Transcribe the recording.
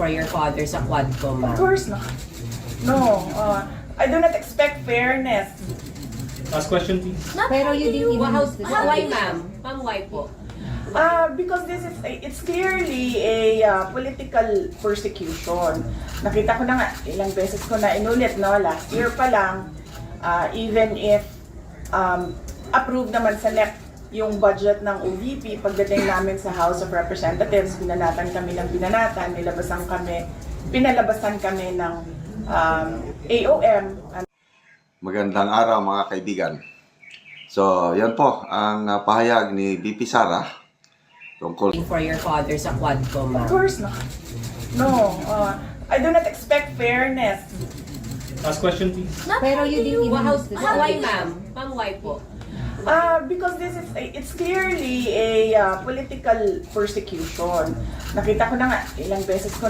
for your father sa Quadcom, Of ma'am? course not. No, I do not expect fairness. Last question, please. Pero you didn't even How, use this why, ma'am? Ma'am, why po? Because it's clearly a political persecution. Nakita ko na nga, ilang beses ko na inulit, no? Last year pa lang, even if approved naman sa NEP yung budget ng OVP, pagdating namin sa House of Representatives, pinanatan kami ng pinanatan, pinalabasan kami ng AOM. Magandang araw mga kaibigan. So, yan po ang pahayag ni VP Sara tungkol For your father sa Quadcom, Of ma'am? course not. No, I do not expect fairness. Last question, please. Pero you didn't even How, use this why, ma'am? Ma'am, why po? Because it's clearly a political persecution. Nakita ko na nga, ilang beses ko na